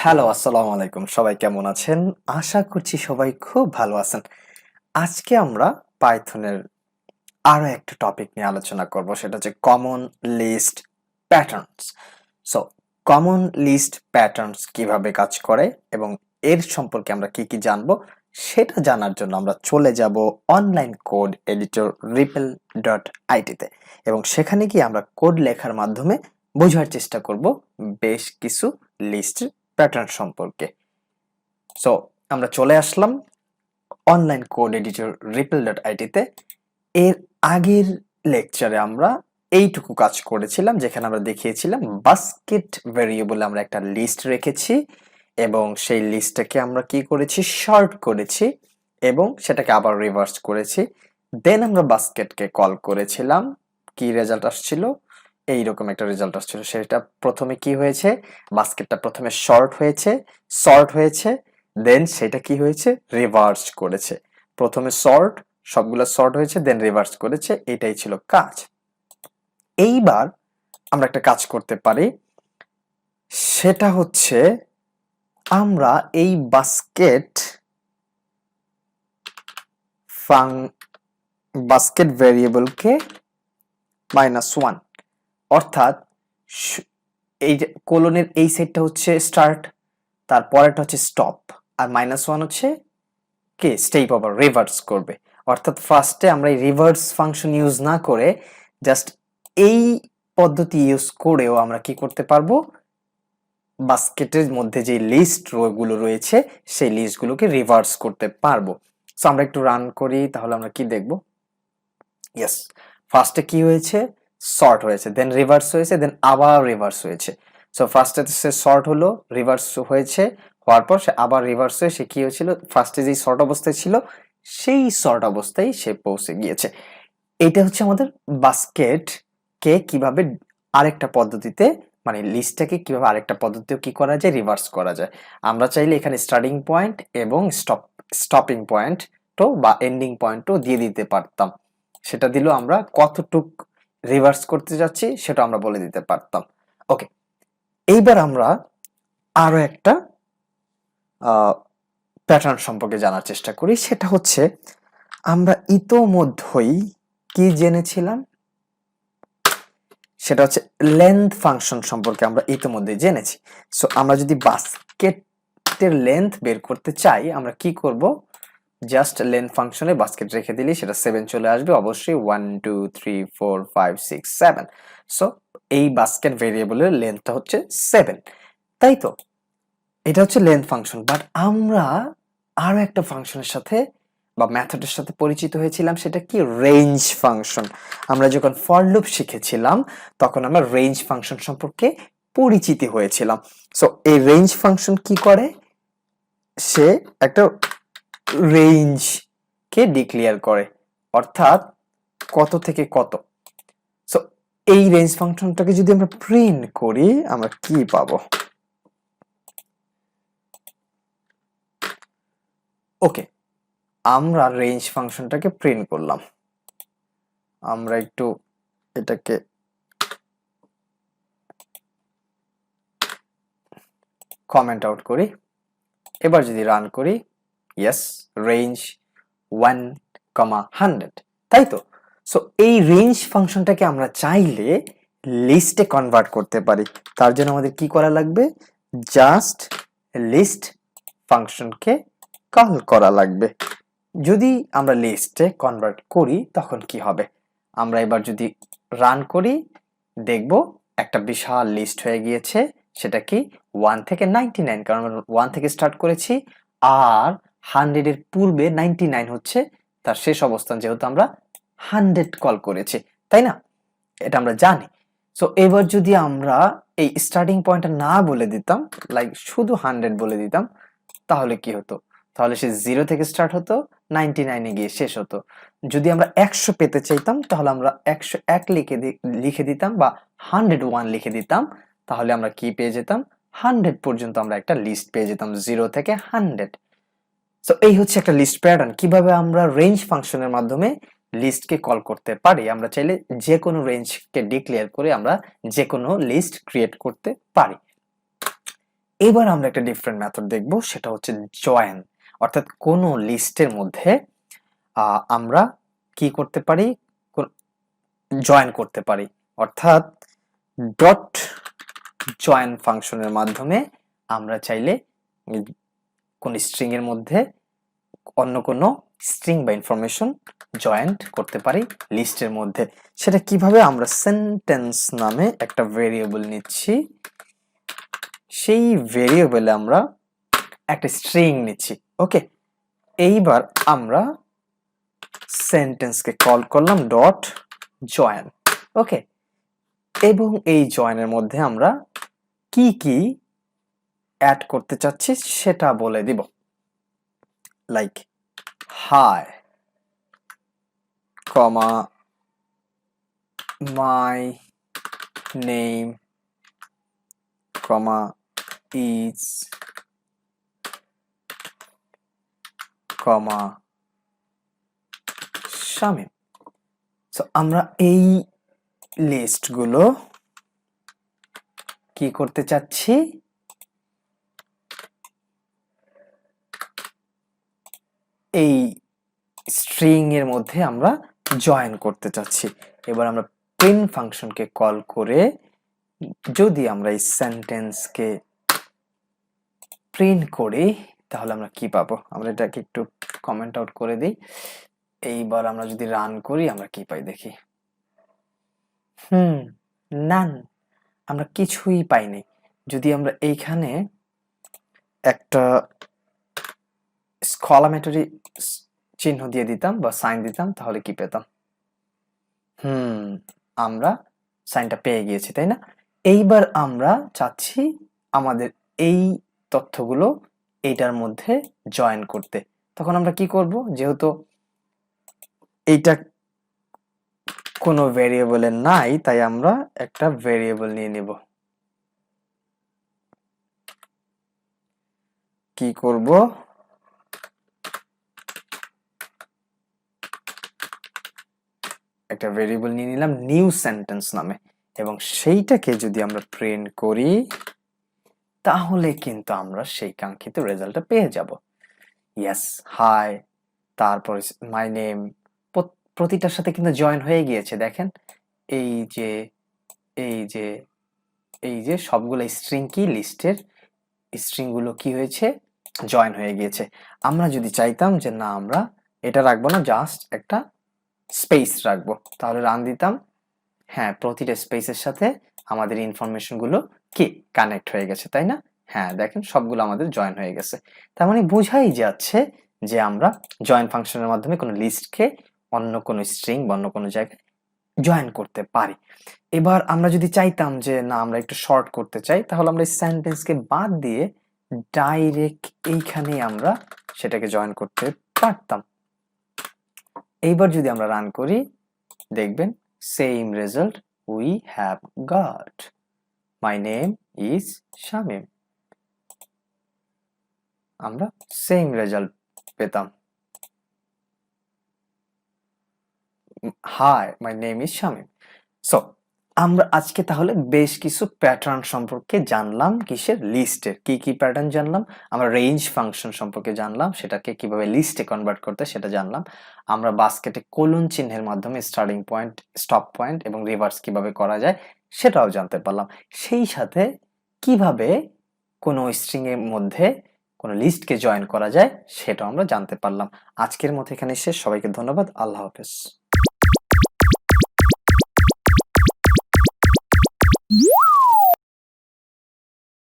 Hello, আসসালামু আলাইকুম। সবাই কেমন আছেন? আশা করছি সবাই খুব ভালো আছেন। আজকে আমরা পাইথনের আরো একটা টপিক নিয়ে আলোচনা করব। সেটা হচ্ছে common list patterns. So common list patterns কিভাবে কাজ করে এবং এর সম্পর্কে আমরা কি কি জানবো সেটা জানার জন্য আমরা চলে যাব অনলাইন কোড এডিটর ripple.it তে এবং সেখানে গিয়ে আমরা কোড লেখার মাধ্যমে বোঝার চেষ্টা করব বেশ কিছু লিস্ট প্যাটার্ন সম্পর্কে। সো আমরা চলে আসলাম অনলাইন কোড এডিটর ripple.it তে। এর আগের লেকচারে আমরা এইটুকু কাজ করেছিলাম যেখানে আমরা দেখিয়েছিলাম বাস্কেট ভেরিয়েবলে আমরা একটা লিস্ট রেখেছি এবং সেই লিস্টটাকে আমরা কি করেছি, শর্ট করেছি এবং সেটাকে আবার রিভার্স করেছি। দেন আমরা বাস্কেটকে কল করেছিলাম, কি রেজাল্ট আসছিল, এইরকম একটা রেজাল্ট আসছিল। সেটা প্রথমে কি হয়েছে, বাস্কেটটা প্রথমে সর্ট হয়েছে, দেন সেটা কি হয়েছে, রিভার্স করেছে। প্রথমে সবগুলো সর্ট হয়েছে, দেন রিভার্স করেছে। এটাই ছিল কাজ। এইবার আমরা একটা কাজ করতে পারি, সেটা হচ্ছে আমরা এই বাস্কেট ভেরিয়েবলকে -1, অর্থাৎ এই যে কোলনের এই সাইডটা হচ্ছে স্টার্ট, তারপরেটা হচ্ছে স্টপ, আর -1 হচ্ছে কি স্টেপ ওভার, রিভার্স করবে। অর্থাৎ ফার্স্টে আমরা এই রিভার্স ফাংশন ইউজ না করে জাস্ট এই পদ্ধতি ইউজ করেও আমরা কি করতে পারবো, বাস্কেটের মধ্যে যে লিস্ট গুলো রয়েছে সেই লিস্টগুলোকে রিভার্স করতে পারবো। সো আমরা একটু রান করি, তাহলে আমরা কি দেখব। ইয়েস, ফার্স্টে কি হয়েছে, সর্ট হয়েছে, দেন রিভার্স হয়েছে, দেন আবার রিভার্স হয়েছে। সো ফার্স্টে সে সর্ট হলো, রিভার্স হয়েছে, হওয়ার পর সে আবার রিভার্স হয়ে সে কি হয়েছিল, ফার্স্টে যেই সর্ট অবস্থায় ছিল সেই সর্ট অবস্থায় সে পৌঁছে গিয়েছে। এটা হচ্ছে আমাদের বাস্কেট কে কিভাবে আরেকটা পদ্ধতিতে, মানে লিস্টটাকে কিভাবে আরেকটা পদ্ধতিতে কি করা যায়, রিভার্স করা যায়। আমরা চাইলে এখানে স্টার্টিং পয়েন্ট এবং স্টপিং পয়েন্ট তো বা এন্ডিং পয়েন্টও দিয়ে দিতে পারতাম। সেটা দিলেও আমরা কতটুক রিভার্স করতে যাচ্ছি সেটা আমরা বলে দিতে পারতাম। ওকে, এইবার আমরা আরো একটা প্যাটার্ন সম্পর্কে জানার চেষ্টা করি। সেটা হচ্ছে আমরা ইতোমধ্যেই কি জেনেছিলাম, সেটা হচ্ছে লেন্থ ফাংশন সম্পর্কে আমরা ইতিমধ্যে জেনেছি। সো আমরা যদি বাস্কেটের লেন্থ বের করতে চাই আমরা কি করব, জাস্ট লেন্থ ফাংশনে বাস্কেট রেখে দিলেই সেটা 7 চলে আসবে, অবশ্যই 1 2 3 4 5 6 7। সো এই বাস্কেট ভেরিয়েবলের লেন্থটা হচ্ছে 7, তাই তো? এটা হচ্ছে লেন্থ ফাংশন। বাট আমরা আরো একটা ফাংশনের সাথে বা মেথডের সাথে পরিচিত হয়েছিলাম, সেটা কি, রেঞ্জ ফাংশন। আমরা যখন ফর লুপ শিখেছিলাম তখন আমরা রেঞ্জ ফাংশন সম্পর্কে পরিচিতি হয়েছিলাম। সো এই রেঞ্জ ফাংশন কি করে, সে একটা রেঞ্জ কে ডিক্লেয়ার করে, অর্থাৎ কত থেকে কত। সো এই রেঞ্জ ফাংশনটাকে যদি আমরা প্রিন্ট করি আমরা কি পাবো। ওকে, আমরা রেঞ্জ ফাংশনটাকে প্রিন্ট করলাম। আমরা একটু এটাকে কমেন্ট আউট করি। এবার যদি রান করি, ইয়েস, রেঞ্জ 1,100, তাই তো? সো এই রেঞ্জ ফাংশনটাকে আমরা চাইলে লিস্টে কনভার্ট করতে পারি। তার জন্য আমাদের কি করা লাগবে, জাস্ট লিস্ট ফাংশনকে কল করা লাগবে। যদি আমরা লিস্টে কনভার্ট করি তখন কি হবে, আমরা এবার যদি রান করি দেখব একটা বিশাল লিস্ট হয়ে গিয়েছে। সেটা কি, 1 থেকে 99, কারণ আমরা 1 থেকে স্টার্ট করেছি আর 100 এর পূর্বে 99 হচ্ছে তার শেষ অবস্থান, যেহেতু আমরা 100 কল করেছি, তাই না? এটা আমরা জানি। সো এবার যদি আমরা এই স্টার্টিং পয়েন্টটা না বলে দিতাম, লাইক শুধু 100 বলে দিতাম, তাহলে কি হতো, তাহলে সে 0 থেকে স্টার্ট হতো, 99 এ গিয়ে শেষ হতো। যদি আমরা 100 পেতে চাইতাম তাহলে আমরা 101 লিখে দিতাম বা 101 লিখে দিতাম, তাহলে আমরা কি পেয়ে যেতাম, 100 পর্যন্ত আমরা একটা লিস্ট পেয়ে যেতাম, 0 থেকে 100। সো এই হচ্ছে একটা লিস্ট প্যাটার্ন, কিভাবে আমরা রেঞ্জ ফাংশনের মাধ্যমে লিস্টকে কল করতে পারি। আমরা চাইলে যে কোনো রেঞ্জকে ডিক্লেয়ার করে আমরা যে কোনো লিস্ট ক্রিয়েট করতে পারি। এবার আমরা একটা ডিফারেন্ট মেথড দেখব, সেটা হচ্ছে জয়েন। অর্থাৎ কোনো লিস্টের মধ্যে আমরা কি করতে পারি, জয়েন করতে পারি। অর্থাৎ ডট জয়েন ফাংশনের মাধ্যমে আমরা চাইলে কোন স্ট্রিং এর মধ্যে অন্য কোনো স্ট্রিং বা ইনফরমেশন জয়েন্ট করতে পারি লিস্টের মধ্যে। সেটা কিভাবে, আমরা সেন্টেন্স নামে একটা ভেরিয়েবল নিচ্ছি, সেই ভেরিয়েবলে আমরা একটা স্ট্রিং নিচ্ছি। ওকে, এইবার আমরা সেন্টেন্সকে কল করলাম ডট জয়েন। ওকে, এবং এই জয়েনের মধ্যে আমরা কি কি অ্যাড করতে চাচ্ছি সেটা বলে দিব। Like hi comma my name comma is comma Shamim. So আমরা এই লিস্টগুলো কি করতে চাচ্ছি, এই স্ট্রিং এর মধ্যে আমরা জয়েন করতে চাচ্ছি। এবার আমরা প্রিন্ট ফাংশনকে কল করে যদি আমরা এই সেন্টেন্সকে প্রিন্ট করি তাহলে আমরা কি পাবো, আমরা এটাকে একটু কমেন্ট আউট করে দিই। এইবার আমরা যদি রান করি আমরা কি পাই দেখি। নান, আমরা কিছুই পাইনি। যদি আমরা এইখানে একটা এক্সক্লামেটরি চিহ্ন দিয়ে দিতাম বা সাইন দিতাম তাহলে কি পেতাম। আমরা সাইনটা পেয়ে গিয়েছি, তাই না? এইবার আমরা চাচ্ছি আমাদের এই তথ্যগুলো এইটার মধ্যে জয়েন করতে। তখন আমরা কি করব, যেহেতু এইটা কোনো ভেরিয়েবলে নাই তাই আমরা একটা ভেরিয়েবল নিয়ে নিব। কি করব, একটা ভেরিয়েবল নিয়ে নিলাম নিউ সেন্টেন্স নামে, এবং সেইটাকে যদি আমরা প্রিন্ট করি তাহলে কিন্তু আমরা সেই কাঙ্ক্ষিত রেজাল্টটা পেয়ে যাব। ইয়েস, হাই, তারপর মাই নেম, প্রতিটার সাথে কিন্তু জয়েন হয়ে গিয়েছে। দেখেন এই যে এই যে এই যে সবগুলো স্ট্রিং কি লিস্টের স্ট্রিংগুলো কি হয়েছে, জয়েন হয়ে গিয়েছে। আমরা যদি চাইতাম যে না আমরা এটা রাখবো না, জাস্ট একটা স্পেস রাখবো, তাহলে রান দিতাম। হ্যাঁ, প্রতিটা স্পেসের সাথে আমাদের ইনফরমেশনগুলো কি কানেক্ট হয়ে গেছে, তাই না? হ্যাঁ, দেখেন সবগুলো আমাদের জয়েন হয়ে গেছে। তার মানে বোঝাই যাচ্ছে যে আমরা জয়েন ফাংশনের মাধ্যমে কোনো লিস্টকে অন্য কোনো স্ট্রিং বা অন্য কোনো জায়গায় জয়েন করতে পারি। এবার আমরা যদি চাইতাম যে না আমরা একটু শর্ট করতে চাই, তাহলে আমরা এই সেন্টেন্সকে বাদ দিয়ে ডাইরেক্ট এইখানেই আমরা সেটাকে জয়েন করতে পারতাম। এইবার যদি আমরা রান করি দেখবেন same result we have got. My name is Shamim. আমরা সেম রেজাল্ট পেতাম। Hi, my name is Shamim. So আমরা আজকে তাহলে বেশ কিছু প্যাটার্ন সম্পর্কে জানলাম। কিসের? লিস্টের। কি কি প্যাটার্ন জানলাম? আমরা রেঞ্জ ফাংশন সম্পর্কে জানলাম, সেটাকে কিভাবে লিস্টে কনভার্ট করতে সেটা জানলাম। আমরা বাস্কেটে কোলন চিহ্নের মাধ্যমে স্টার্টিং পয়েন্ট, স্টপ পয়েন্ট এবং রিভার্স কিভাবে করা যায় সেটাও জানতে পারলাম। সেই সাথে কিভাবে কোনো স্ট্রিং এর মধ্যে কোনো লিস্টকে জয়েন করা যায় সেটাও আমরা জানতে পারলাম। আজকের মতো এখানে শেষ। সবাইকে ধন্যবাদ। আল্লাহ হাফেজ।